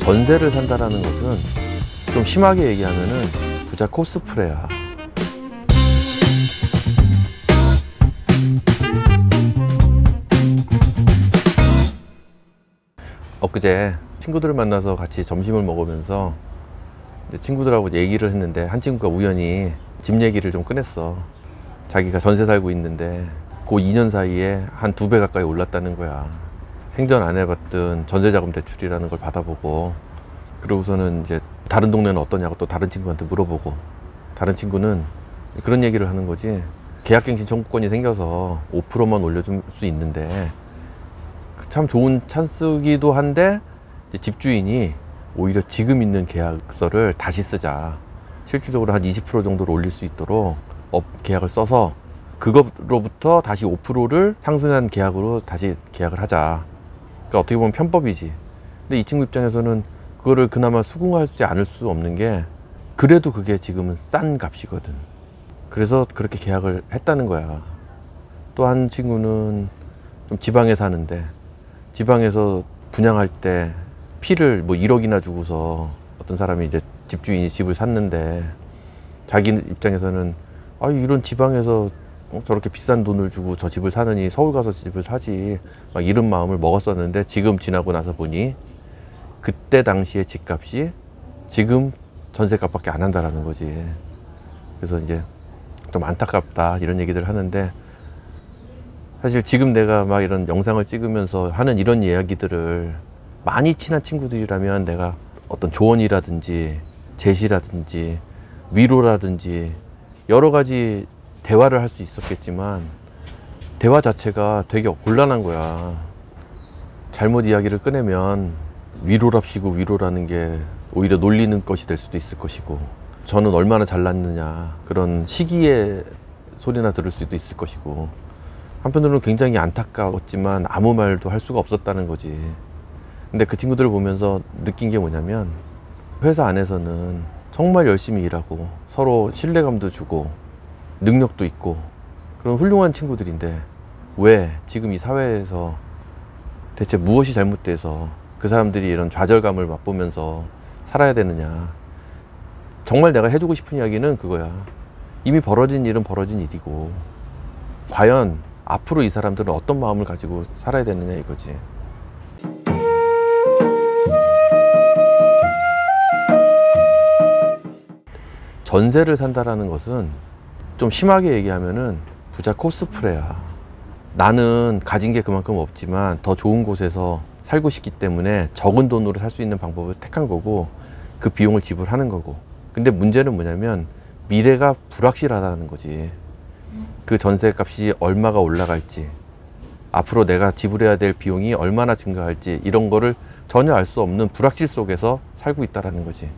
전세를 산다라는 것은 좀 심하게 얘기하면은 부자 코스프레야. 엊그제 친구들을 만나서 같이 점심을 먹으면서 친구들하고 얘기를 했는데 한 친구가 우연히 집 얘기를 좀 꺼냈어. 자기가 전세 살고 있는데 그 2년 사이에 한 2배 가까이 올랐다는 거야. 생전 안 해봤던 전세자금 대출이라는 걸 받아보고, 그러고서는 이제 다른 동네는 어떠냐고 또 다른 친구한테 물어보고, 다른 친구는 그런 얘기를 하는 거지. 계약갱신 청구권이 생겨서 5%만 올려줄 수 있는데 참 좋은 찬스기도 한데 집주인이 오히려 지금 있는 계약서를 다시 쓰자, 실질적으로 한 20% 정도로 올릴 수 있도록 계약을 써서 그것로부터 다시 5%를 상승한 계약으로 다시 계약을 하자. 그러니까 어떻게 보면 편법이지. 근데 이 친구 입장에서는 그거를 그나마 수긍하지 않을 수 없는 게, 그래도 그게 지금은 싼 값이거든. 그래서 그렇게 계약을 했다는 거야. 또 한 친구는 좀 지방에 사는데, 지방에서 분양할 때 피를 뭐 1억이나 주고서 어떤 사람이 이제 집주인이 집을 샀는데, 자기 입장에서는 이런 지방에서 저렇게 비싼 돈을 주고 저 집을 사느니 서울 가서 집을 사지, 막 이런 마음을 먹었었는데, 지금 지나고 나서 보니 그때 당시의 집값이 지금 전세값밖에 안 한다라는 거지. 그래서 이제 좀 안타깝다 이런 얘기들 하는데, 사실 지금 내가 막 이런 영상을 찍으면서 하는 이런 이야기들을 많이 친한 친구들이라면 내가 어떤 조언이라든지 제시라든지 위로라든지 여러 가지 대화를 할 수 있었겠지만, 대화 자체가 되게 곤란한 거야. 잘못 이야기를 꺼내면 위로랍시고 위로라는 게 오히려 놀리는 것이 될 수도 있을 것이고, 저는 얼마나 잘났느냐 그런 시기의 소리나 들을 수도 있을 것이고, 한편으로는 굉장히 안타까웠지만 아무 말도 할 수가 없었다는 거지. 근데 그 친구들을 보면서 느낀 게 뭐냐면, 회사 안에서는 정말 열심히 일하고 서로 신뢰감도 주고 능력도 있고 그런 훌륭한 친구들인데, 왜 지금 이 사회에서 대체 무엇이 잘못돼서 그 사람들이 이런 좌절감을 맛보면서 살아야 되느냐. 정말 내가 해주고 싶은 이야기는 그거야. 이미 벌어진 일은 벌어진 일이고, 과연 앞으로 이 사람들은 어떤 마음을 가지고 살아야 되느냐 이거지. 전세를 산다라는 것은 좀 심하게 얘기하면은 부자 코스프레야. 나는 가진 게 그만큼 없지만 더 좋은 곳에서 살고 싶기 때문에 적은 돈으로 살 수 있는 방법을 택한 거고, 그 비용을 지불하는 거고. 근데 문제는 뭐냐면 미래가 불확실하다는 거지. 그 전세 값이 얼마가 올라갈지, 앞으로 내가 지불해야 될 비용이 얼마나 증가할지, 이런 거를 전혀 알 수 없는 불확실 속에서 살고 있다는 거지.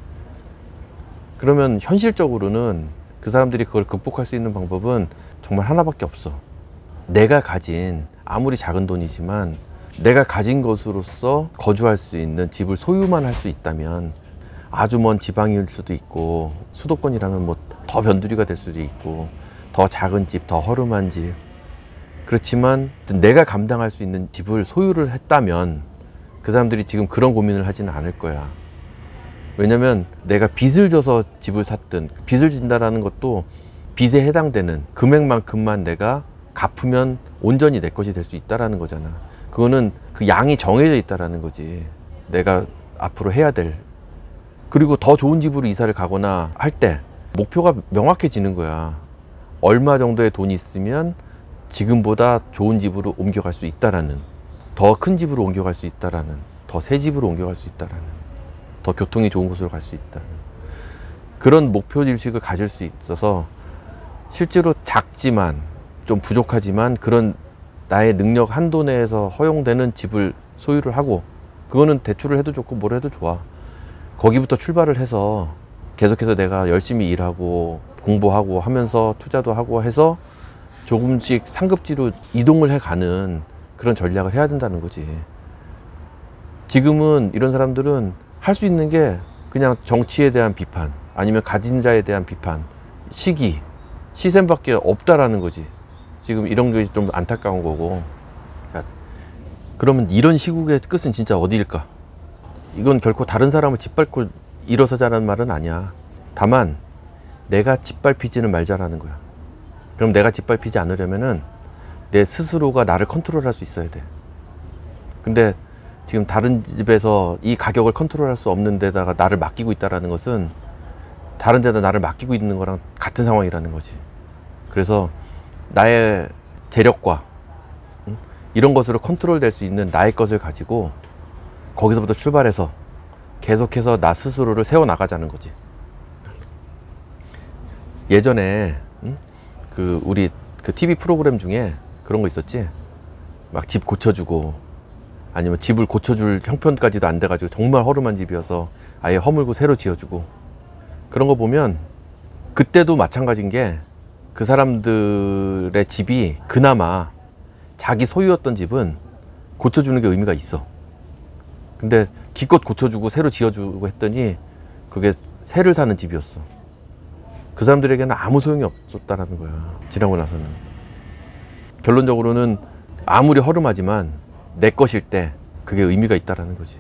그러면 현실적으로는 그 사람들이 그걸 극복할 수 있는 방법은 정말 하나밖에 없어. 내가 가진, 아무리 작은 돈이지만 내가 가진 것으로서 거주할 수 있는 집을 소유만 할 수 있다면, 아주 먼 지방일 수도 있고 수도권이라면 뭐 더 변두리가 될 수도 있고 더 작은 집, 더 허름한 집, 그렇지만 내가 감당할 수 있는 집을 소유를 했다면 그 사람들이 지금 그런 고민을 하지는 않을 거야. 왜냐면 내가 빚을 져서 집을 샀든, 빚을 진다라는 것도 빚에 해당되는 금액만큼만 내가 갚으면 온전히 내 것이 될 수 있다라는 거잖아. 그거는 그 양이 정해져 있다라는 거지, 내가 앞으로 해야 될. 그리고 더 좋은 집으로 이사를 가거나 할 때 목표가 명확해지는 거야. 얼마 정도의 돈이 있으면 지금보다 좋은 집으로 옮겨갈 수 있다라는, 더 큰 집으로 옮겨갈 수 있다라는, 더 새 집으로 옮겨갈 수 있다라는, 더 교통이 좋은 곳으로 갈 수 있다는 그런 목표의식을 가질 수 있어서, 실제로 작지만 좀 부족하지만 그런 나의 능력 한도 내에서 허용되는 집을 소유를 하고, 그거는 대출을 해도 좋고 뭘 해도 좋아. 거기부터 출발을 해서 계속해서 내가 열심히 일하고 공부하고 하면서 투자도 하고 해서 조금씩 상급지로 이동을 해가는 그런 전략을 해야 된다는 거지. 지금은 이런 사람들은 할 수 있는 게 그냥 정치에 대한 비판, 아니면 가진 자에 대한 비판, 시기, 시샘밖에 없다라는 거지. 지금 이런 게 좀 안타까운 거고. 그러면 이런 시국의 끝은 진짜 어디일까? 이건 결코 다른 사람을 짓밟고 일어서자는 말은 아니야. 다만 내가 짓밟히지는 말자라는 거야. 그럼 내가 짓밟히지 않으려면은 내 스스로가 나를 컨트롤할 수 있어야 돼. 근데 지금 다른 집에서 이 가격을 컨트롤할 수 없는 데다가 나를 맡기고 있다는 것은 다른 데다 나를 맡기고 있는 거랑 같은 상황이라는 거지. 그래서 나의 재력과 이런 것으로 컨트롤 될 수 있는 나의 것을 가지고 거기서부터 출발해서 계속해서 나 스스로를 세워나가자는 거지. 예전에 우리 TV 프로그램 중에 그런 거 있었지. 막 집 고쳐주고 아니면 집을 고쳐줄 형편까지도 안 돼가지고 정말 허름한 집이어서 아예 허물고 새로 지어주고, 그런 거 보면 그때도 마찬가지인 게 그 사람들의 집이 그나마 자기 소유였던 집은 고쳐주는 게 의미가 있어. 근데 기껏 고쳐주고 새로 지어주고 했더니 그게 새를 사는 집이었어. 그 사람들에게는 아무 소용이 없었다라는 거야. 지나고 나서는. 결론적으로는 아무리 허름하지만 내 것일 때 그게 의미가 있다라는 거지.